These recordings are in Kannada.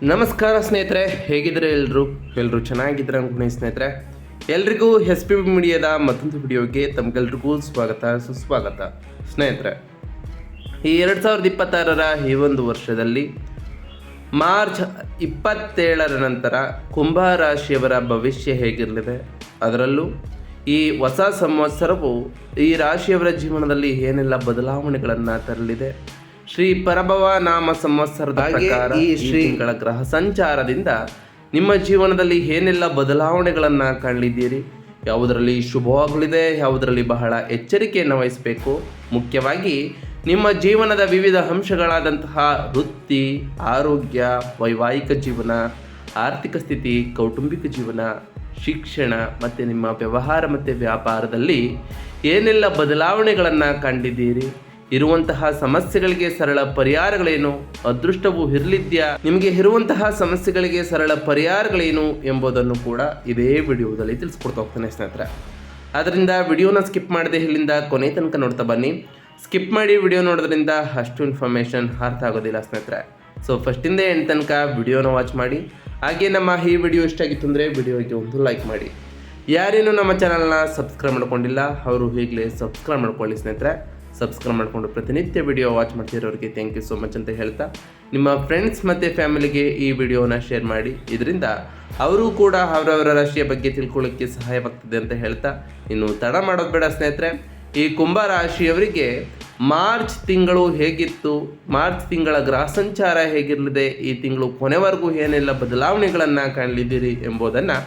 ನಮಸ್ಕಾರ ಸ್ನೇಹಿತರೆ, ಹೇಗಿದ್ರೆ ಎಲ್ಲರೂ ಚೆನ್ನಾಗಿದ್ರೆ ಅನ್ಕೊಂಡಿ ಸ್ನೇಹಿತರೆ. ಎಲ್ರಿಗೂ ಎಸ್ ಪಿ ಮೀಡಿಯಾದ ಮತ್ತೊಂದು ವಿಡಿಯೋಗೆ ತಮಗೆಲ್ರಿಗೂ ಸ್ವಾಗತ ಸುಸ್ವಾಗತ. ಸ್ನೇಹಿತರೆ, ಈ 2026ರ ಈ ಒಂದು ವರ್ಷದಲ್ಲಿ ಮಾರ್ಚ್ 27ರ ನಂತರ ಕುಂಭ ರಾಶಿಯವರ ಭವಿಷ್ಯ ಹೇಗಿರಲಿದೆ, ಅದರಲ್ಲೂ ಈ ಹೊಸ ಸಂವತ್ಸರವು ಈ ರಾಶಿಯವರ ಜೀವನದಲ್ಲಿ ಏನೆಲ್ಲ ಬದಲಾವಣೆಗಳನ್ನು ತರಲಿದೆ, ಶ್ರೀ ಪರಭವ ನಾಮ ಸಂವತ್ಸರದ ಪ್ರಕಾರ ಈ ಶ್ರೀಗಳ ಗ್ರಹ ಸಂಚಾರದಿಂದ ನಿಮ್ಮ ಜೀವನದಲ್ಲಿ ಏನೆಲ್ಲ ಬದಲಾವಣೆಗಳನ್ನು ಕಾಣಲಿದ್ದೀರಿ, ಯಾವುದರಲ್ಲಿ ಶುಭವಾಗಲಿದೆ, ಯಾವುದರಲ್ಲಿ ಬಹಳ ಎಚ್ಚರಿಕೆಯನ್ನು ವಹಿಸಬೇಕು, ಮುಖ್ಯವಾಗಿ ನಿಮ್ಮ ಜೀವನದ ವಿವಿಧ ಅಂಶಗಳಾದಂತಹ ವೃತ್ತಿ, ಆರೋಗ್ಯ, ವೈವಾಹಿಕ ಜೀವನ, ಆರ್ಥಿಕ ಸ್ಥಿತಿ, ಕೌಟುಂಬಿಕ ಜೀವನ, ಶಿಕ್ಷಣ ಮತ್ತು ನಿಮ್ಮ ವ್ಯವಹಾರ ಮತ್ತು ವ್ಯಾಪಾರದಲ್ಲಿ ಏನೆಲ್ಲ ಬದಲಾವಣೆಗಳನ್ನು ಕಂಡಿದ್ದೀರಿ, ಇರುವಂತಹ ಸಮಸ್ಯೆಗಳಿಗೆ ಸರಳ ಪರಿಹಾರಗಳೇನು, ಅದೃಷ್ಟವು ಇರಲಿದ್ಯಾ, ನಿಮಗೆ ಇರುವಂತಹ ಸಮಸ್ಯೆಗಳಿಗೆ ಸರಳ ಪರಿಹಾರಗಳೇನು ಎಂಬುದನ್ನು ಕೂಡ ಇದೇ ವಿಡಿಯೋದಲ್ಲಿ ತಿಳಿಸ್ಕೊಡ್ತಾ ಹೋಗ್ತಾನೆ ಸ್ನೇಹಿತರೆ. ಆದ್ದರಿಂದ ವಿಡಿಯೋನ ಸ್ಕಿಪ್ ಮಾಡದೆ ಇಲ್ಲಿಂದ ಕೊನೆ ತನಕ ನೋಡ್ತಾ ಬನ್ನಿ. ಸ್ಕಿಪ್ ಮಾಡಿ ವಿಡಿಯೋ ನೋಡೋದ್ರಿಂದ ಅಷ್ಟು ಇನ್ಫಾರ್ಮೇಷನ್ ಅರ್ಥ ಆಗೋದಿಲ್ಲ ಸ್ನೇಹಿತರೆ. ಸೊ ಫಸ್ಟಿಂದ ಎಂಡ್ ತನಕ ವಿಡಿಯೋನ ವಾಚ್ ಮಾಡಿ. ಹಾಗೆ ನಮ್ಮ ಈ ವಿಡಿಯೋ ಇಷ್ಟ ಆಗಿತ್ತು ಅಂದರೆ ವಿಡಿಯೋಗೆ ಒಂದು ಲೈಕ್ ಮಾಡಿ. ಯಾರೇನು ನಮ್ಮ ಚಾನಲ್ನ ಸಬ್ಸ್ಕ್ರೈಬ್ ಮಾಡ್ಕೊಂಡಿಲ್ಲ ಅವರು ಈಗಲೇ ಸಬ್ಸ್ಕ್ರೈಬ್ ಮಾಡ್ಕೊಳ್ಳಿ ಸ್ನೇಹಿತರೆ. ಸಬ್ಸ್ಕ್ರೈಬ್ ಮಾಡಿಕೊಂಡು ಪ್ರತಿನಿತ್ಯ ವಿಡಿಯೋ ವಾಚ್ ಮಾಡ್ತಿರೋರಿಗೆ ಥ್ಯಾಂಕ್ ಯು ಸೋ ಮಚ್ ಅಂತ ಹೇಳ್ತಾ, ನಿಮ್ಮ ಫ್ರೆಂಡ್ಸ್ ಮತ್ತು ಫ್ಯಾಮಿಲಿಗೆ ಈ ವಿಡಿಯೋನ ಶೇರ್ ಮಾಡಿ. ಇದರಿಂದ ಅವರು ಕೂಡ ಅವರವರ ರಾಶಿಯ ಬಗ್ಗೆ ತಿಳ್ಕೊಳ್ಳೋಕ್ಕೆ ಸಹಾಯವಾಗ್ತದೆ ಅಂತ ಹೇಳ್ತಾ, ಇನ್ನು ತಡ ಮಾಡೋದು ಬೇಡ ಸ್ನೇಹಿತರೆ. ಈ ಕುಂಭ ರಾಶಿಯವರಿಗೆ ಮಾರ್ಚ್ ತಿಂಗಳು ಹೇಗಿತ್ತು, ಮಾರ್ಚ್ ತಿಂಗಳ ಗ್ರಹ ಸಂಚಾರ ಹೇಗಿರಲಿದೆ, ಈ ತಿಂಗಳು ಕೊನೆವರೆಗೂ ಏನೆಲ್ಲ ಬದಲಾವಣೆಗಳನ್ನು ಕಾಣಲಿದ್ದೀರಿ ಎಂಬುದನ್ನು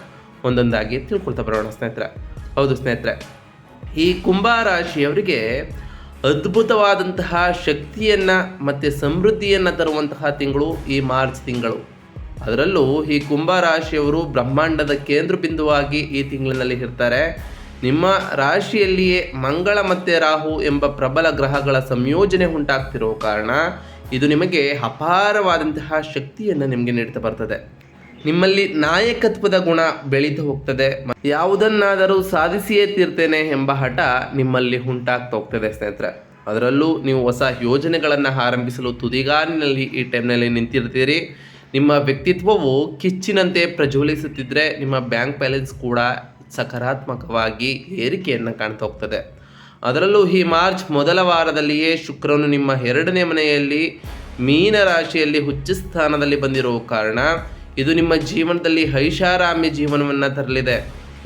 ಒಂದೊಂದಾಗಿ ತಿಳ್ಕೊಳ್ತಾ ಬರೋಣ ಸ್ನೇಹಿತರೆ. ಹೌದು ಸ್ನೇಹಿತರೆ, ಈ ಕುಂಭ ರಾಶಿಯವರಿಗೆ ಅದ್ಭುತವಾದಂತಹ ಶಕ್ತಿಯನ್ನು ಮತ್ತು ಸಮೃದ್ಧಿಯನ್ನು ತರುವಂತಹ ತಿಂಗಳು ಈ ಮಾರ್ಚ್ ತಿಂಗಳು. ಅದರಲ್ಲೂ ಈ ಕುಂಭ ರಾಶಿಯವರು ಬ್ರಹ್ಮಾಂಡದ ಕೇಂದ್ರ ಬಿಂದುವಾಗಿ ಈ ತಿಂಗಳಿನಲ್ಲಿ ಇರ್ತಾರೆ. ನಿಮ್ಮ ರಾಶಿಯಲ್ಲಿಯೇ ಮಂಗಳ ಮತ್ತು ರಾಹು ಎಂಬ ಪ್ರಬಲ ಗ್ರಹಗಳ ಸಂಯೋಜನೆ ಉಂಟಾಗ್ತಿರೋ ಕಾರಣ ಇದು ನಿಮಗೆ ಅಪಾರವಾದಂತಹ ಶಕ್ತಿಯನ್ನು ನಿಮಗೆ ನೀಡ್ತಾ ಬರ್ತದೆ. ನಿಮ್ಮಲ್ಲಿ ನಾಯಕತ್ವದ ಗುಣ ಬೆಳೀತಾ ಹೋಗ್ತದೆ. ಯಾವುದನ್ನಾದರೂ ಸಾಧಿಸಿಯೇ ತೀರ್ತೇನೆ ಎಂಬ ಹಠ ನಿಮ್ಮಲ್ಲಿ ಉಂಟಾಗ್ತಾ ಹೋಗ್ತದೆ ಸ್ನೇಹಿತರೆ. ಅದರಲ್ಲೂ ನೀವು ಹೊಸ ಯೋಜನೆಗಳನ್ನು ಆರಂಭಿಸಲು ತುದಿಗಾಲಿನಲ್ಲಿ ಈ ಟೈಮ್ನಲ್ಲಿ ನಿಂತಿರ್ತೀರಿ. ನಿಮ್ಮ ವ್ಯಕ್ತಿತ್ವವು ಕಿಚ್ಚಿನಂತೆ ಪ್ರಜ್ವಲಿಸುತ್ತಿದ್ದರೆ ನಿಮ್ಮ ಬ್ಯಾಂಕ್ ಬ್ಯಾಲೆನ್ಸ್ ಕೂಡ ಸಕಾರಾತ್ಮಕವಾಗಿ ಏರಿಕೆಯನ್ನು ಕಾಣ್ತಾ ಹೋಗ್ತದೆ. ಅದರಲ್ಲೂ ಈ ಮಾರ್ಚ್ ಮೊದಲ ವಾರದಲ್ಲಿಯೇ ಶುಕ್ರನು ನಿಮ್ಮ 2ನೇ ಮನೆಯಲ್ಲಿ ಮೀನ ರಾಶಿಯಲ್ಲಿ ಉಚ್ಚ ಸ್ಥಾನದಲ್ಲಿ ಬಂದಿರೋ ಕಾರಣ ಇದು ನಿಮ್ಮ ಜೀವನದಲ್ಲಿ ಐಷಾರಾಮ್ಯ ಜೀವನವನ್ನು ತರಲಿದೆ.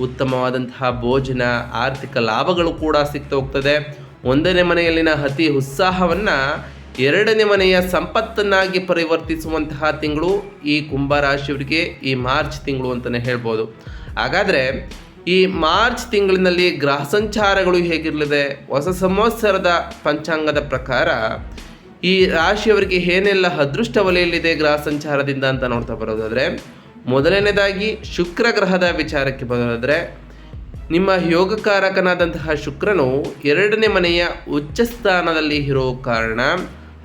ಉತ್ತಮವಾದಂತಹ ಭೋಜನ, ಆರ್ಥಿಕ ಲಾಭಗಳು ಕೂಡ ಸಿಗ್ತಾ ಹೋಗ್ತದೆ. 1ನೇ ಮನೆಯಲ್ಲಿನ ಅತಿ ಉತ್ಸಾಹವನ್ನು 2ನೇ ಮನೆಯ ಸಂಪತ್ತನ್ನಾಗಿ ಪರಿವರ್ತಿಸುವಂತಹ ತಿಂಗಳು ಈ ಕುಂಭ ರಾಶಿಯವರಿಗೆ ಈ ಮಾರ್ಚ್ ತಿಂಗಳು ಅಂತಲೇ ಹೇಳ್ಬೋದು. ಹಾಗಾದರೆ ಈ ಮಾರ್ಚ್ ತಿಂಗಳಿನಲ್ಲಿ ಗ್ರಹ ಸಂಚಾರಗಳು ಹೇಗಿರಲಿದೆ, ಹೊಸ ಸಂವತ್ಸರದ ಪಂಚಾಂಗದ ಪ್ರಕಾರ ಈ ರಾಶಿಯವರಿಗೆ ಏನೆಲ್ಲ ಅದೃಷ್ಟ ವಲಯಲ್ಲಿದೆ ಗ್ರಹ ಸಂಚಾರದಿಂದ ಅಂತ ನೋಡ್ತಾ ಬರೋದಾದರೆ, ಮೊದಲನೇದಾಗಿ ಶುಕ್ರ ಗ್ರಹದ ವಿಚಾರಕ್ಕೆ ಬರೋದಾದರೆ, ನಿಮ್ಮ ಯೋಗಕಾರಕನಾದಂತಹ ಶುಕ್ರನು 2ನೇ ಮನೆಯ ಉಚ್ಚ ಸ್ಥಾನದಲ್ಲಿ ಇರೋ ಕಾರಣ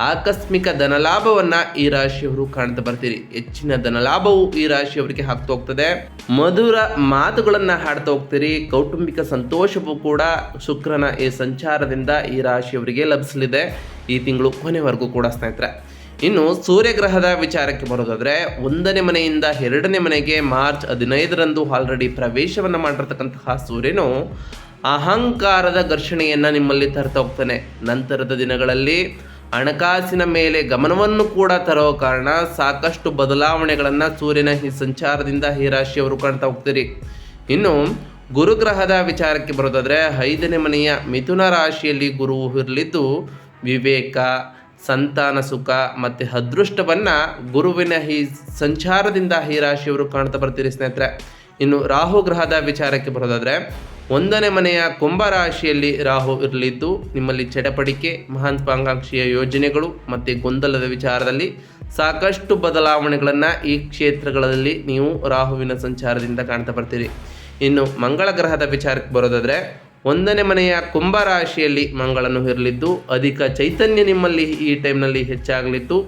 ಆಕಸ್ಮಿಕ ಧನಲಾಭವನ್ನು ಈ ರಾಶಿಯವರು ಕಾಣ್ತಾ ಬರ್ತೀರಿ. ಹೆಚ್ಚಿನ ಧನಲಾಭವು ಈ ರಾಶಿಯವರಿಗೆ ಆಗ್ತಾ ಹೋಗ್ತದೆ. ಮಧುರ ಮಾತುಗಳನ್ನು ಹಾಡ್ತಾ ಹೋಗ್ತೀರಿ. ಕೌಟುಂಬಿಕ ಸಂತೋಷವೂ ಕೂಡ ಶುಕ್ರನ ಈ ಸಂಚಾರದಿಂದ ಈ ರಾಶಿಯವರಿಗೆ ಲಭಿಸಲಿದೆ ಈ ತಿಂಗಳು ಕೊನೆವರೆಗೂ ಕೂಡ ಸ್ನೇಹಿತರೆ. ಇನ್ನು ಸೂರ್ಯಗ್ರಹದ ವಿಚಾರಕ್ಕೆ ಬರೋದಾದರೆ, 1ನೇ ಮನೆಯಿಂದ 2ನೇ ಮನೆಗೆ ಮಾರ್ಚ್ 15ರಂದು ಆಲ್ರೆಡಿ ಪ್ರವೇಶವನ್ನು ಮಾಡಿರ್ತಕ್ಕಂತಹ ಸೂರ್ಯನು ಅಹಂಕಾರದ ಘರ್ಷಣೆಯನ್ನು ನಿಮ್ಮಲ್ಲಿ ತರ್ತಾ ಹೋಗ್ತಾನೆ. ನಂತರದ ದಿನಗಳಲ್ಲಿ ಹಣಕಾಸಿನ ಮೇಲೆ ಗಮನವನ್ನು ಕೂಡ ತರೋ ಕಾರಣ ಸಾಕಷ್ಟು ಬದಲಾವಣೆಗಳನ್ನು ಸೂರ್ಯನ ಈ ಸಂಚಾರದಿಂದ ಈ ರಾಶಿಯವರು ಕಾಣ್ತಾ ಹೋಗ್ತೀರಿ. ಇನ್ನು ಗುರುಗ್ರಹದ ವಿಚಾರಕ್ಕೆ ಬರೋದಾದರೆ, 5ನೇ ಮನೆಯ ಮಿಥುನ ರಾಶಿಯಲ್ಲಿ ಗುರು ಇರಲಿದ್ದು ವಿವೇಕ, ಸಂತಾನ ಸುಖ ಮತ್ತು ಅದೃಷ್ಟವನ್ನು ಗುರುವಿನ ಈ ಸಂಚಾರದಿಂದ ಈ ರಾಶಿಯವರು ಕಾಣ್ತಾ ಬರ್ತೀರಿ ಸ್ನೇಹಿತರೆ. ಇನ್ನು ರಾಹು ಗ್ರಹದ ವಿಚಾರಕ್ಕೆ ಬರೋದಾದರೆ, 1ನೇ ಮನೆಯ ಕುಂಭ ರಾಶಿಯಲ್ಲಿ ರಾಹು ಇರಲಿದ್ದು ನಿಮ್ಮಲ್ಲಿ ಚಡಪಡಿಕೆ, ಮಹತ್ವಾಕಾಂಕ್ಷೆಯ ಯೋಜನೆಗಳು ಮತ್ತು ಗೊಂದಲದ ವಿಚಾರದಲ್ಲಿ ಸಾಕಷ್ಟು ಬದಲಾವಣೆಗಳನ್ನು ಈ ಕ್ಷೇತ್ರಗಳಲ್ಲಿ ನೀವು ರಾಹುವಿನ ಸಂಚಾರದಿಂದ ಕಾಣ್ತಾ ಬರ್ತೀರಿ. ಇನ್ನು ಮಂಗಳ ಗ್ರಹದ ವಿಚಾರಕ್ಕೆ ಬರೋದಾದರೆ, 1ನೇ ಮನೆಯ ಕುಂಭ ರಾಶಿಯಲ್ಲಿ ಮಂಗಳನು ಇರಲಿದ್ದು ಅಧಿಕ ಚೈತನ್ಯ ನಿಮ್ಮಲ್ಲಿ ಈ ಟೈಮ್ನಲ್ಲಿ ಹೆಚ್ಚಾಗಲಿದ್ದು,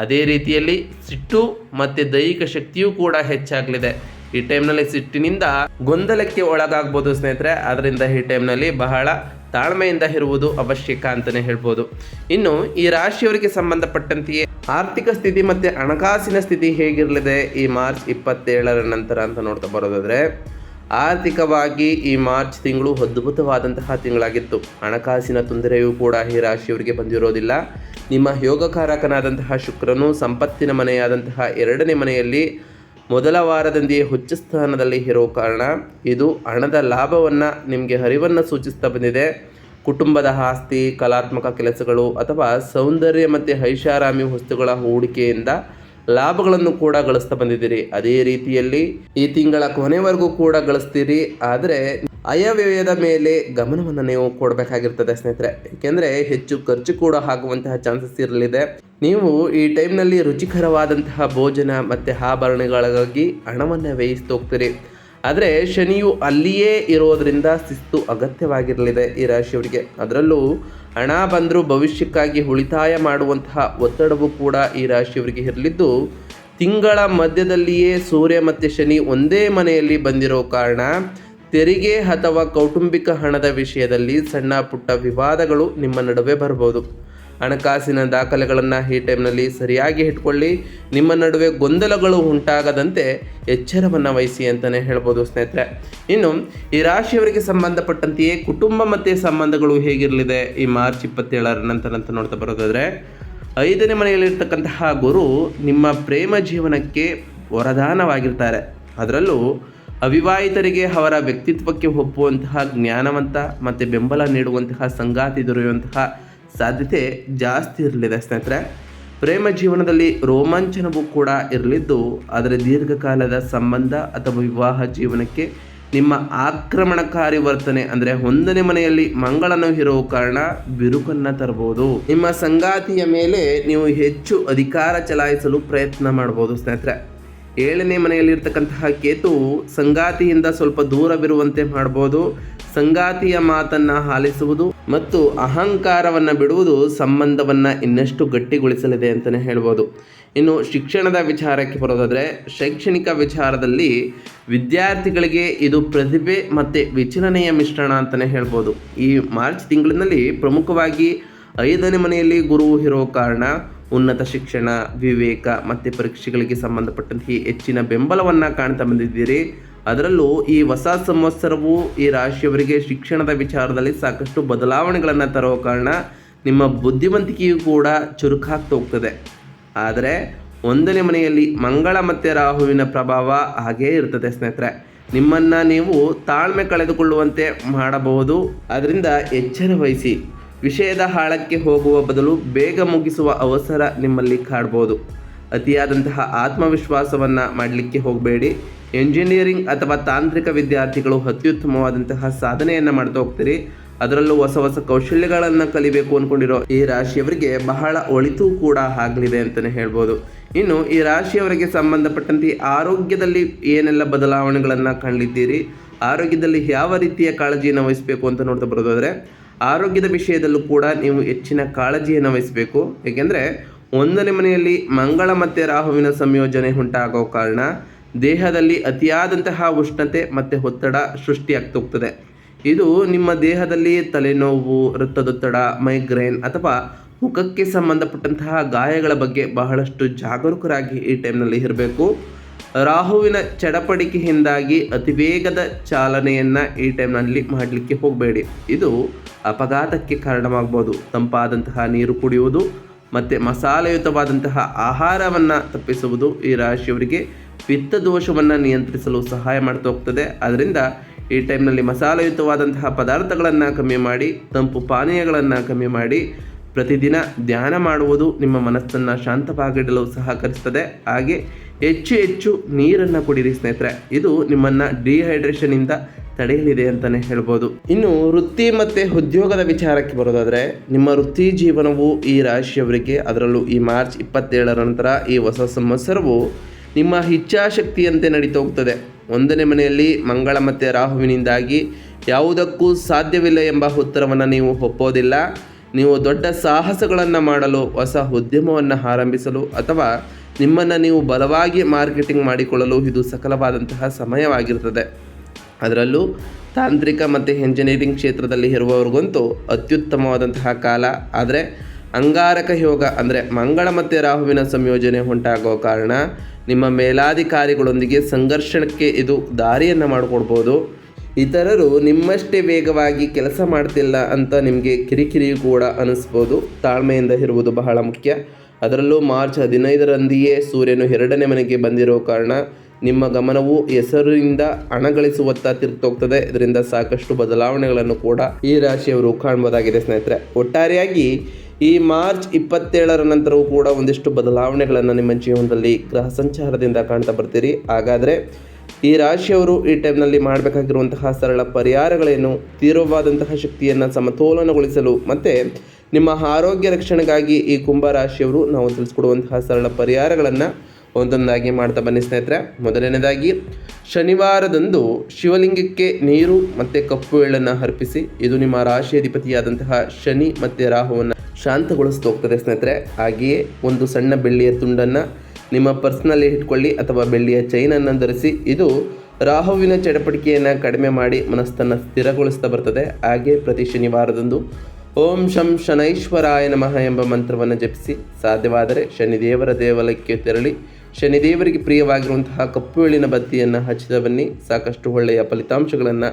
ಅದೇ ರೀತಿಯಲ್ಲಿ ಸಿಟ್ಟು ಮತ್ತು ದೈಹಿಕ ಶಕ್ತಿಯೂ ಕೂಡ ಹೆಚ್ಚಾಗಲಿದೆ. ಈ ಟೈಮ್ನಲ್ಲಿ ಸಿಟ್ಟಿನಿಂದ ಗೊಂದಲಕ್ಕೆ ಒಳಗಾಗ್ಬೋದು ಸ್ನೇಹಿತರೆ. ಆದ್ದರಿಂದ ಈ ಟೈಮ್ನಲ್ಲಿ ಬಹಳ ತಾಳ್ಮೆಯಿಂದ ಇರುವುದು ಅವಶ್ಯಕ ಅಂತಲೇ ಹೇಳ್ಬೋದು. ಇನ್ನು ಈ ರಾಶಿಯವರಿಗೆ ಸಂಬಂಧಪಟ್ಟಂತೆಯೇ ಆರ್ಥಿಕ ಸ್ಥಿತಿ ಮತ್ತು ಹಣಕಾಸಿನ ಸ್ಥಿತಿ ಹೇಗಿರಲಿದೆ ಈ ಮಾರ್ಚ್ 27ರ ನಂತರ ಅಂತ ನೋಡ್ತಾ ಬರೋದಾದರೆ, ಆರ್ಥಿಕವಾಗಿ ಈ ಮಾರ್ಚ್ ತಿಂಗಳು ಅದ್ಭುತವಾದಂತಹ ತಿಂಗಳಾಗಿತ್ತು. ಹಣಕಾಸಿನ ತೊಂದರೆಯೂ ಕೂಡ ಈ ರಾಶಿಯವರಿಗೆ ಬಂದಿರೋದಿಲ್ಲ. ನಿಮ್ಮ ಯೋಗಕಾರಕನಾದಂತಹ ಶುಕ್ರನು ಸಂಪತ್ತಿನ ಮನೆಯಾದಂತಹ 2ನೇ ಮನೆಯಲ್ಲಿ ಮೊದಲ ವಾರದಂತೆಯೇ ಉಚ್ಚ ಸ್ಥಾನದಲ್ಲಿ ಇರೋ ಕಾರಣ ಇದು ಹಣದ ಲಾಭವನ್ನು ನಿಮಗೆ ಹರಿವನ್ನು ಸೂಚಿಸ್ತಾ ಬಂದಿದೆ. ಕುಟುಂಬದ ಆಸ್ತಿ, ಕಲಾತ್ಮಕ ಕೆಲಸಗಳು ಅಥವಾ ಸೌಂದರ್ಯ ಮತ್ತು ಐಷಾರಾಮಿ ವಸ್ತುಗಳ ಹೂಡಿಕೆಯಿಂದ ಲಾಭಗಳನ್ನು ಕೂಡ ಗಳಿಸ್ತಾ ಬಂದಿದ್ದೀರಿ. ಅದೇ ರೀತಿಯಲ್ಲಿ ಈ ತಿಂಗಳ ಕೊನೆವರೆಗೂ ಕೂಡ ಗಳಿಸ್ತೀರಿ. ಆದರೆ ಆಯವ್ಯಯದ ಮೇಲೆ ಗಮನವನ್ನು ನೀವು ಕೊಡಬೇಕಾಗಿರ್ತದೆ ಸ್ನೇಹಿತರೆ. ಏಕೆಂದರೆ ಹೆಚ್ಚು ಖರ್ಚು ಕೂಡ ಆಗುವಂತಹ ಚಾನ್ಸಸ್ ಇರಲಿದೆ. ನೀವು ಈ ಟೈಮ್ನಲ್ಲಿ ರುಚಿಕರವಾದಂತಹ ಭೋಜನ ಮತ್ತು ಆಭರಣಗಳಿಗಾಗಿ ಹಣವನ್ನು ವ್ಯಯಿಸ್ತಾ ಹೋಗ್ತೀರಿ. ಆದರೆ ಶನಿಯು ಅಲ್ಲಿಯೇ ಇರೋದರಿಂದ ಶಿಸ್ತು ಅಗತ್ಯವಾಗಿರಲಿದೆ ಈ ರಾಶಿಯವರಿಗೆ. ಅದರಲ್ಲೂ ಹಣ ಬಂದರೂ ಭವಿಷ್ಯಕ್ಕಾಗಿ ಉಳಿತಾಯ ಮಾಡುವಂತಹ ಒತ್ತಡವೂ ಕೂಡ ಈ ರಾಶಿಯವರಿಗೆ ಇರಲಿದ್ದು, ತಿಂಗಳ ಮಧ್ಯದಲ್ಲಿಯೇ ಸೂರ್ಯ ಮತ್ತು ಶನಿ ಒಂದೇ ಮನೆಯಲ್ಲಿ ಬಂದಿರೋ ಕಾರಣ ತೆರಿಗೆ ಅಥವಾ ಕೌಟುಂಬಿಕ ಹಣದ ವಿಷಯದಲ್ಲಿ ಸಣ್ಣ ಪುಟ್ಟ ವಿವಾದಗಳು ನಿಮ್ಮ ನಡುವೆ ಬರ್ಬೋದು. ಹಣಕಾಸಿನ ದಾಖಲೆಗಳನ್ನು ಈ ಟೈಮ್ನಲ್ಲಿ ಸರಿಯಾಗಿ ಇಟ್ಕೊಳ್ಳಿ. ನಿಮ್ಮ ನಡುವೆ ಗೊಂದಲಗಳು ಉಂಟಾಗದಂತೆ ಎಚ್ಚರವನ್ನು ವಹಿಸಿ ಅಂತಲೇ ಹೇಳ್ಬೋದು ಸ್ನೇಹಿತರೆ. ಇನ್ನು ಈ ರಾಶಿಯವರಿಗೆ ಸಂಬಂಧಪಟ್ಟಂತೆಯೇ ಕುಟುಂಬ ಮತ್ತು ಸಂಬಂಧಗಳು ಹೇಗಿರಲಿದೆ ಈ ಮಾರ್ಚ್ 27ರ ನಂತರ ಅಂತ ನೋಡ್ತಾ ಬರೋದಾದರೆ, 5ನೇ ಮನೆಯಲ್ಲಿರ್ತಕ್ಕಂತಹ ಗುರು ನಿಮ್ಮ ಪ್ರೇಮ ಜೀವನಕ್ಕೆ ವರದಾನವಾಗಿರ್ತಾರೆ. ಅದರಲ್ಲೂ ಅವಿವಾಹಿತರಿಗೆ ಅವರ ವ್ಯಕ್ತಿತ್ವಕ್ಕೆ ಒಪ್ಪುವಂತಹ ಜ್ಞಾನವಂತ ಮತ್ತು ಬೆಂಬಲ ನೀಡುವಂತಹ ಸಂಗಾತಿ ದೊರೆಯುವಂತಹ ಸಾಧ್ಯತೆ ಜಾಸ್ತಿ ಇರಲಿದೆ ಸ್ನೇಹಿತರೆ. ಪ್ರೇಮ ಜೀವನದಲ್ಲಿ ರೋಮಾಂಚನವೂ ಕೂಡ ಇರಲಿದ್ದು, ಅದರ ದೀರ್ಘಕಾಲದ ಸಂಬಂಧ ಅಥವಾ ವಿವಾಹ ಜೀವನಕ್ಕೆ ನಿಮ್ಮ ಆಕ್ರಮಣಕಾರಿ ವರ್ತನೆ ಅಂದರೆ 1ನೇ ಮನೆಯಲ್ಲಿ ಮಂಗಳನು ಇರೋ ಕಾರಣ ಬಿರುಕನ್ನು ತರಬಹುದು. ನಿಮ್ಮ ಸಂಗಾತಿಯ ಮೇಲೆ ನೀವು ಹೆಚ್ಚು ಅಧಿಕಾರ ಚಲಾಯಿಸಲು ಪ್ರಯತ್ನ ಮಾಡ್ಬೋದು ಸ್ನೇಹಿತರೆ. 7ನೇ ಮನೆಯಲ್ಲಿರ್ತಕ್ಕಂತಹ ಕೇತು ಸಂಗಾತಿಯಿಂದ ಸ್ವಲ್ಪ ದೂರವಿರುವಂತೆ ಮಾಡ್ಬೋದು. ಸಂಗಾತಿಯ ಮಾತನ್ನು ಆಲಿಸುವುದು ಮತ್ತು ಅಹಂಕಾರವನ್ನು ಬಿಡುವುದು ಸಂಬಂಧವನ್ನು ಇನ್ನಷ್ಟು ಗಟ್ಟಿಗೊಳಿಸಲಿದೆ ಅಂತಲೇ ಹೇಳ್ಬೋದು. ಇನ್ನು ಶಿಕ್ಷಣದ ವಿಚಾರಕ್ಕೆ ಬರೋದಾದರೆ, ಶೈಕ್ಷಣಿಕ ವಿಚಾರದಲ್ಲಿ ವಿದ್ಯಾರ್ಥಿಗಳಿಗೆ ಇದು ಪ್ರತಿಭೆ ಮತ್ತು ವಿಚಲನೆಯ ಮಿಶ್ರಣ ಅಂತಲೇ ಹೇಳ್ಬೋದು. ಈ ಮಾರ್ಚ್ ತಿಂಗಳಿನಲ್ಲಿ ಪ್ರಮುಖವಾಗಿ 5ನೇ ಮನೆಯಲ್ಲಿ ಗುರು ಇರೋ ಕಾರಣ ಉನ್ನತ ಶಿಕ್ಷಣ, ವಿವೇಕ ಮತ್ತು ಪರೀಕ್ಷೆಗಳಿಗೆ ಸಂಬಂಧಪಟ್ಟಂತೆ ಹೆಚ್ಚಿನ ಬೆಂಬಲವನ್ನು ಕಾಣ್ತಾ ಬಂದಿದ್ದೀರಿ. ಅದರಲ್ಲೂ ಈ ಹೊಸ ಸಂವತ್ಸರವು ಈ ರಾಶಿಯವರಿಗೆ ಶಿಕ್ಷಣದ ವಿಚಾರದಲ್ಲಿ ಸಾಕಷ್ಟು ಬದಲಾವಣೆಗಳನ್ನು ತರೋ ಕಾರಣ ನಿಮ್ಮ ಬುದ್ಧಿವಂತಿಕೆಯೂ ಕೂಡ ಚುರುಕಾಗ್ತಾ ಹೋಗ್ತದೆ. ಆದರೆ 1ನೇ ಮನೆಯಲ್ಲಿ ಮಂಗಳ ಮತ್ತು ರಾಹುವಿನ ಪ್ರಭಾವ ಹಾಗೇ ಇರ್ತದೆ ಸ್ನೇಹಿತರೆ. ನಿಮ್ಮನ್ನು ನೀವು ತಾಳ್ಮೆ ಕಳೆದುಕೊಳ್ಳುವಂತೆ ಮಾಡಬಹುದು. ಅದರಿಂದ ಎಚ್ಚರ ವಹಿಸಿ. ವಿಷಯದ ಆಳಕ್ಕೆ ಹೋಗುವ ಬದಲು ಬೇಗ ಮುಗಿಸುವ ಅವಸರ ನಿಮ್ಮಲ್ಲಿ ಕಾಡ್ಬೋದು. ಅತಿಯಾದಂತಹ ಆತ್ಮವಿಶ್ವಾಸವನ್ನು ಮಾಡಲಿಕ್ಕೆ ಹೋಗಬೇಡಿ. ಎಂಜಿನಿಯರಿಂಗ್ ಅಥವಾ ತಾಂತ್ರಿಕ ವಿದ್ಯಾರ್ಥಿಗಳು ಅತ್ಯುತ್ತಮವಾದಂತಹ ಸಾಧನೆಯನ್ನು ಮಾಡ್ತಾ ಹೋಗ್ತೀರಿ. ಅದರಲ್ಲೂ ಹೊಸ ಹೊಸ ಕೌಶಲ್ಯಗಳನ್ನು ಕಲಿಬೇಕು ಅಂದ್ಕೊಂಡಿರೋ ಈ ರಾಶಿಯವರಿಗೆ ಬಹಳ ಒಳಿತು ಕೂಡ ಆಗಲಿದೆ ಅಂತಲೇ ಹೇಳ್ಬೋದು. ಇನ್ನು ಈ ರಾಶಿಯವರಿಗೆ ಸಂಬಂಧಪಟ್ಟಂತೆ ಆರೋಗ್ಯದಲ್ಲಿ ಏನೆಲ್ಲ ಬದಲಾವಣೆಗಳನ್ನು ಕಾಣಲಿದ್ದೀರಿ, ಆರೋಗ್ಯದಲ್ಲಿ ಯಾವ ರೀತಿಯ ಕಾಳಜಿಯನ್ನು ವಹಿಸಬೇಕು ಅಂತ ನೋಡ್ತಾ ಬರೋದಾದರೆ, ಆರೋಗ್ಯದ ವಿಷಯದಲ್ಲೂ ಕೂಡ ನೀವು ಹೆಚ್ಚಿನ ಕಾಳಜಿಯನ್ನು ವಹಿಸಬೇಕು. ಏಕೆಂದರೆ 1ನೇ ಮನೆಯಲ್ಲಿ ಮಂಗಳ ಮತ್ತು ರಾಹುವಿನ ಸಂಯೋಜನೆ ಉಂಟಾಗೋ ಕಾರಣ ದೇಹದಲ್ಲಿ ಅತಿಯಾದಂತಹ ಉಷ್ಣತೆ ಮತ್ತು ಒತ್ತಡ ಸೃಷ್ಟಿಯಾಗ್ತಾ ಹೋಗ್ತದೆ. ಇದು ನಿಮ್ಮ ದೇಹದಲ್ಲಿ ತಲೆನೋವು, ರಕ್ತದೊತ್ತಡ, ಮೈಗ್ರೇನ್ ಅಥವಾ ಮುಖಕ್ಕೆ ಸಂಬಂಧಪಟ್ಟಂತಹ ಗಾಯಗಳ ಬಗ್ಗೆ ಬಹಳಷ್ಟು ಜಾಗರೂಕರಾಗಿ ಈ ಟೈಮ್ನಲ್ಲಿ ಇರಬೇಕು. ರಾಹುವಿನ ಚಡಪಡಿಕೆಯಿಂದಾಗಿ ಅತಿವೇಗದ ಚಾಲನೆಯನ್ನು ಈ ಟೈಮ್ನಲ್ಲಿ ಮಾಡಲಿಕ್ಕೆ ಹೋಗಬೇಡಿ. ಇದು ಅಪಘಾತಕ್ಕೆ ಕಾರಣವಾಗ್ಬೋದು. ತಂಪಾದಂತಹ ನೀರು ಕುಡಿಯುವುದು ಮತ್ತು ಮಸಾಲೆಯುತವಾದಂತಹ ಆಹಾರವನ್ನು ತಪ್ಪಿಸುವುದು ಈ ರಾಶಿಯವರಿಗೆ ಪಿತ್ತ ದೋಷವನ್ನು ನಿಯಂತ್ರಿಸಲು ಸಹಾಯ ಮಾಡ್ತಾ ಹೋಗ್ತದೆ. ಅದರಿಂದ ಈ ಟೈಮ್ನಲ್ಲಿ ಮಸಾಲೆಯುತವಾದಂತಹ ಪದಾರ್ಥಗಳನ್ನು ಕಮ್ಮಿ ಮಾಡಿ, ತಂಪು ಪಾನೀಯಗಳನ್ನು ಕಮ್ಮಿ ಮಾಡಿ, ಪ್ರತಿದಿನ ಧ್ಯಾನ ಮಾಡುವುದು ನಿಮ್ಮ ಮನಸ್ಸನ್ನು ಶಾಂತವಾಗಿಡಲು ಸಹಕರಿಸ್ತದೆ. ಹಾಗೆ ಹೆಚ್ಚು ಹೆಚ್ಚು ನೀರನ್ನು ಕುಡಿರಿ ಸ್ನೇಹಿತರೆ. ಇದು ನಿಮ್ಮನ್ನು ಡಿಹೈಡ್ರೇಷನಿಂದ ತಡೆಯಲಿದೆ ಅಂತಲೇ ಹೇಳ್ಬೋದು. ಇನ್ನು ವೃತ್ತಿ ಮತ್ತು ಉದ್ಯೋಗದ ವಿಚಾರಕ್ಕೆ ಬರೋದಾದರೆ, ನಿಮ್ಮ ವೃತ್ತಿ ಜೀವನವು ಈ ರಾಶಿಯವರಿಗೆ, ಅದರಲ್ಲೂ ಈ ಮಾರ್ಚ್ 27ರ ನಂತರ ಈ ಹೊಸ ಸಂವತ್ಸರವು ನಿಮ್ಮ ಇಚ್ಛಾಶಕ್ತಿಯಂತೆ ನಡೀತಾ ಹೋಗ್ತದೆ. 1ನೇ ಮನೆಯಲ್ಲಿ ಮಂಗಳ ಮತ್ತು ರಾಹುವಿನಿಂದಾಗಿ ಯಾವುದಕ್ಕೂ ಸಾಧ್ಯವಿಲ್ಲ ಎಂಬ ಉತ್ತರವನ್ನು ನೀವು ಒಪ್ಪೋದಿಲ್ಲ. ನೀವು ದೊಡ್ಡ ಸಾಹಸಗಳನ್ನು ಮಾಡಲು, ಹೊಸ ಉದ್ಯಮವನ್ನು ಆರಂಭಿಸಲು ಅಥವಾ ನಿಮ್ಮನ್ನು ನೀವು ಬಲವಾಗಿ ಮಾರ್ಕೆಟಿಂಗ್ ಮಾಡಿಕೊಳ್ಳಲು ಇದು ಸಕಲವಾದಂತಹ ಸಮಯವಾಗಿರ್ತದೆ. ಅದರಲ್ಲೂ ತಾಂತ್ರಿಕ ಮತ್ತು ಎಂಜಿನಿಯರಿಂಗ್ ಕ್ಷೇತ್ರದಲ್ಲಿ ಇರುವವರಿಗಂತೂ ಅತ್ಯುತ್ತಮವಾದಂತಹ ಕಾಲ. ಆದರೆ ಅಂಗಾರಕ ಯೋಗ ಅಂದರೆ ಮಂಗಳ ಮತ್ತು ರಾಹುವಿನ ಸಂಯೋಜನೆ ಉಂಟಾಗೋ ಕಾರಣ ನಿಮ್ಮ ಮೇಲಾಧಿಕಾರಿಗಳೊಂದಿಗೆ ಸಂಘರ್ಷಣಕ್ಕೆ ಇದು ದಾರಿಯನ್ನು ಮಾಡಿಕೊಡ್ಬೋದು. ಇತರರು ನಿಮ್ಮಷ್ಟೇ ವೇಗವಾಗಿ ಕೆಲಸ ಮಾಡ್ತಿಲ್ಲ ಅಂತ ನಿಮಗೆ ಕಿರಿಕಿರಿ ಕೂಡ ಅನ್ನಿಸ್ಬೋದು. ತಾಳ್ಮೆಯಿಂದ ಇರುವುದು ಬಹಳ ಮುಖ್ಯ. ಅದರಲ್ಲೂ ಮಾರ್ಚ್ 15ರಂದಿಯೇ ಸೂರ್ಯನು 2ನೇ ಮನೆಗೆ ಬಂದಿರೋ ಕಾರಣ ನಿಮ್ಮ ಗಮನವು ಹೆಸರಿನಿಂದ ಹಣ ಗಳಿಸುವತ್ತ ತಿರುಗ್ತೋಗ್ತದೆ. ಇದರಿಂದ ಸಾಕಷ್ಟು ಬದಲಾವಣೆಗಳನ್ನು ಕೂಡ ಈ ರಾಶಿಯವರು ಕಾಣ್ಬೋದಾಗಿದೆ ಸ್ನೇಹಿತರೆ. ಒಟ್ಟಾರೆಯಾಗಿ ಈ ಮಾರ್ಚ್ 27ರ ನಂತರವೂ ಕೂಡ ಒಂದಿಷ್ಟು ಬದಲಾವಣೆಗಳನ್ನು ನಿಮ್ಮ ಜೀವನದಲ್ಲಿ ಗ್ರಹ ಸಂಚಾರದಿಂದ ಕಾಣ್ತಾ ಬರ್ತೀರಿ. ಹಾಗಾದರೆ ಈ ರಾಶಿಯವರು ಈ ಟೈಮ್ನಲ್ಲಿ ಮಾಡಬೇಕಾಗಿರುವಂತಹ ಸರಳ ಪರಿಹಾರಗಳೇನು, ತೀವ್ರವಾದಂತಹ ಶಕ್ತಿಯನ್ನು ಸಮತೋಲನಗೊಳಿಸಲು ಮತ್ತು ನಿಮ್ಮ ಆರೋಗ್ಯ ರಕ್ಷಣೆಗಾಗಿ ಈ ಕುಂಭ ರಾಶಿಯವರು ನಾವು ತಿಳಿಸ್ಕೊಡುವಂತಹ ಸರಳ ಪರಿಹಾರಗಳನ್ನು ಒಂದೊಂದಾಗಿ ಮಾಡ್ತಾ ಬನ್ನಿ ಸ್ನೇಹಿತರೆ. ಮೊದಲನೇದಾಗಿ ಶನಿವಾರದಂದು ಶಿವಲಿಂಗಕ್ಕೆ ನೀರು ಮತ್ತು ಕಪ್ಪು ಎಳ್ಳನ್ನು ಅರ್ಪಿಸಿ. ಇದು ನಿಮ್ಮ ರಾಶಿ ಅಧಿಪತಿಯಾದಂತಹ ಶನಿ ಮತ್ತು ರಾಹುವನ್ನು ಶಾಂತಗೊಳಿಸ್ತಾ ಹೋಗ್ತದೆ ಸ್ನೇಹಿತರೆ. ಹಾಗೆಯೇ ಒಂದು ಸಣ್ಣ ಬೆಳ್ಳಿಯ ತುಂಡನ್ನು ನಿಮ್ಮ ಪರ್ಸ್ನಲ್ಲಿ ಇಟ್ಕೊಳ್ಳಿ ಅಥವಾ ಬೆಳ್ಳಿಯ ಚೈನನ್ನು ಧರಿಸಿ. ಇದು ರಾಹುವಿನ ಚಟಪಟಿಕೆಯನ್ನು ಕಡಿಮೆ ಮಾಡಿ ಮನಸ್ಸನ್ನು ಸ್ಥಿರಗೊಳಿಸ್ತಾ ಬರ್ತದೆ. ಹಾಗೆ ಪ್ರತಿ ಶನಿವಾರದಂದು ಓಂ ಶಂ ಶನೈಶ್ವರಾಯ ನಮಃ ಎಂಬ ಮಂತ್ರವನ್ನು ಜಪಿಸಿ. ಸಾಧ್ಯವಾದರೆ ಶನಿದೇವರ ದೇವಾಲಯಕ್ಕೆ ತೆರಳಿ ಶನಿದೇವರಿಗೆ ಪ್ರಿಯವಾಗಿರುವಂತಹ ಕಪ್ಪು ಎಳ್ಳಿನ ಬತ್ತಿಯನ್ನು ಹಚ್ಚಿದ ಬನ್ನಿ. ಸಾಕಷ್ಟು ಒಳ್ಳೆಯ ಫಲಿತಾಂಶಗಳನ್ನು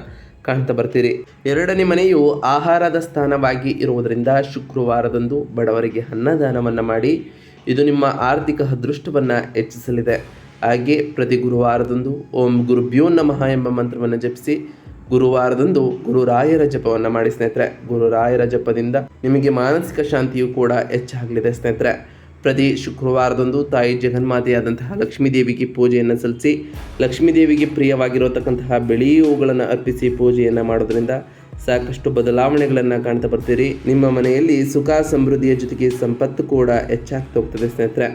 ಕಾಣ್ತಾ ಬರ್ತೀರಿ. 2ನೇ ಮನೆಯು ಆಹಾರದ ಸ್ಥಾನವಾಗಿ ಇರುವುದರಿಂದ ಶುಕ್ರವಾರದಂದು ಬಡವರಿಗೆ ಅನ್ನದಾನವನ್ನು ಮಾಡಿ. ಇದು ನಿಮ್ಮ ಆರ್ಥಿಕ ಅದೃಷ್ಟವನ್ನು ಹೆಚ್ಚಿಸಲಿದೆ. ಹಾಗೆ ಪ್ರತಿ ಗುರುವಾರದಂದು ಓಂ ಗುರುಭ್ಯೋ ನಮಃ ಎಂಬ ಮಂತ್ರವನ್ನು ಜಪಿಸಿ. ಗುರುವಾರದಂದು ಗುರುರಾಯರ ಜಪವನ್ನು ಮಾಡಿ ಸ್ನೇಹಿತರೆ. ಗುರುರಾಯರ ಜಪದಿಂದ ನಿಮಗೆ ಮಾನಸಿಕ ಶಾಂತಿಯು ಕೂಡ ಹೆಚ್ಚಾಗಲಿದೆ ಸ್ನೇಹಿತರೆ. ಪ್ರತಿ ಶುಕ್ರವಾರದಂದು ತಾಯಿ ಜಗನ್ಮಾತೆಯಾದಂತಹ ಲಕ್ಷ್ಮೀದೇವಿಗೆ ಪೂಜೆಯನ್ನು ಸಲ್ಲಿಸಿ. ಲಕ್ಷ್ಮೀದೇವಿಗೆ ಪ್ರಿಯವಾಗಿರತಕ್ಕಂತಹ ಬಿಳಿ ಹೂಗಳನ್ನು ಅರ್ಪಿಸಿ ಪೂಜೆಯನ್ನು ಮಾಡೋದ್ರಿಂದ ಸಾಕಷ್ಟು ಬದಲಾವಣೆಗಳನ್ನು ಕಾಣ್ತಾ ಬರ್ತೀರಿ. ನಿಮ್ಮ ಮನೆಯಲ್ಲಿ ಸುಖ ಸಮೃದ್ಧಿಯ ಜೊತೆಗೆ ಸಂಪತ್ತು ಕೂಡ ಹೆಚ್ಚಾಗ್ತಾ ಹೋಗ್ತದೆ ಸ್ನೇಹಿತರೆ.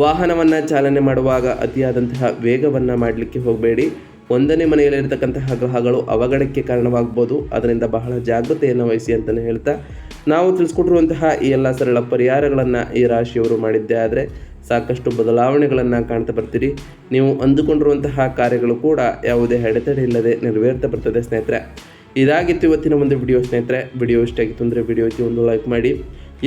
ವಾಹನವನ್ನು ಚಾಲನೆ ಮಾಡುವಾಗ ಅತಿಯಾದಂತಹ ವೇಗವನ್ನು ಮಾಡಲಿಕ್ಕೆ ಹೋಗಬೇಡಿ. 1ನೇ ಮನೆಯಲ್ಲಿರ್ತಕ್ಕಂತಹ ಗ್ರಹಗಳು ಅವಘಡಕ್ಕೆ ಕಾರಣವಾಗ್ಬೋದು. ಅದರಿಂದ ಬಹಳ ಜಾಗೃತೆಯನ್ನು ವಹಿಸಿ ಅಂತಲೇ ಹೇಳ್ತಾ ನಾವು ತಿಳಿಸ್ಕೊಟ್ಟಿರುವಂತಹ ಈ ಎಲ್ಲ ಸರಳ ಪರಿಹಾರಗಳನ್ನು ಈ ರಾಶಿಯವರು ಮಾಡಿದ್ದೇ ಆದರೆ ಸಾಕಷ್ಟು ಬದಲಾವಣೆಗಳನ್ನು ಕಾಣ್ತಾ ಬರ್ತೀರಿ. ನೀವು ಅಂದುಕೊಂಡಿರುವಂತಹ ಕಾರ್ಯಗಳು ಕೂಡ ಯಾವುದೇ ಅಡೆತಡೆ ಇಲ್ಲದೆ ನೆರವೇರ್ತಾ ಬರ್ತದೆ ಸ್ನೇಹಿತರೆ. ಇದಾಗಿತ್ತು ಇವತ್ತಿನ ಒಂದು ವಿಡಿಯೋ ಸ್ನೇಹಿತರೆ. ವಿಡಿಯೋ ಇಷ್ಟ ಆಗಿತ್ತು ಅಂದರೆ ವಿಡಿಯೋಗೆ ಒಂದು ಲೈಕ್ ಮಾಡಿ.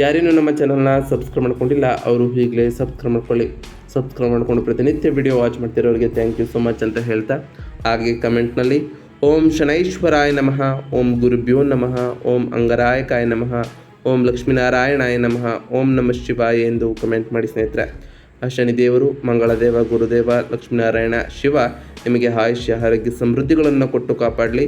ಯಾರೇನು ನಮ್ಮ ಚಾನಲ್ನ ಸಬ್ಸ್ಕ್ರೈಬ್ ಮಾಡ್ಕೊಂಡಿಲ್ಲ ಅವರು ಈಗಲೇ ಸಬ್ಸ್ಕ್ರೈಬ್ ಮಾಡ್ಕೊಳ್ಳಿ. ಸಬ್ಸ್ಕ್ರೈಬ್ ಮಾಡ್ಕೊಂಡು ಪ್ರತಿನಿತ್ಯ ವಿಡಿಯೋ ವಾಚ್ ಮಾಡ್ತಿರೋರಿಗೆ ಥ್ಯಾಂಕ್ ಯು ಸೊ ಮಚ್ ಅಂತ ಹೇಳ್ತಾ, ಹಾಗೆ ಕಮೆಂಟ್ನಲ್ಲಿ ಓಂ ಶನೈಶ್ವರಾಯ ನಮಃ, ಓಂ ಗುರುಭ್ಯೋ ನಮಃ, ಓಂ ಅಂಗರಾಯಕಾಯ ನಮಃ, ಓಂ ಲಕ್ಷ್ಮೀನಾರಾಯಣಾಯ ನಮಃ, ಓಂ ನಮಃ ಶಿವಾಯ ಎಂದು ಕಮೆಂಟ್ ಮಾಡಿ ಸ್ನೇಹಿತರೆ. ಆ ಶನಿದೇವರು, ಮಂಗಳದೇವ, ಗುರುದೇವ, ಲಕ್ಷ್ಮೀನಾರಾಯಣ, ಶಿವ ನಿಮಗೆ ಆಯುಷ್ಯ ಆರೋಗ್ಯ ಸಮೃದ್ಧಿಗಳನ್ನು ಕೊಟ್ಟು ಕಾಪಾಡಲಿ.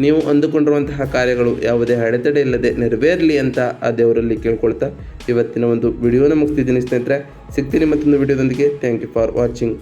ನೀವು ಅಂದುಕೊಂಡಿರುವಂತಹ ಕಾರ್ಯಗಳು ಯಾವುದೇ ಅಡೆತಡೆ ಇಲ್ಲದೆ ನೆರವೇರಲಿ ಅಂತ ಆ ದೇವರಲ್ಲಿ ಕೇಳ್ಕೊಳ್ತಾ ಇವತ್ತಿನ ಒಂದು ವಿಡಿಯೋನ ಮುಗಿಸ್ತಿದ್ದೀನಿ ಸ್ನೇಹಿತರೆ. ಸಿಗ್ತೀನಿ ಮತ್ತೊಂದು ವಿಡಿಯೋದೊಂದಿಗೆ. Thank you for watching.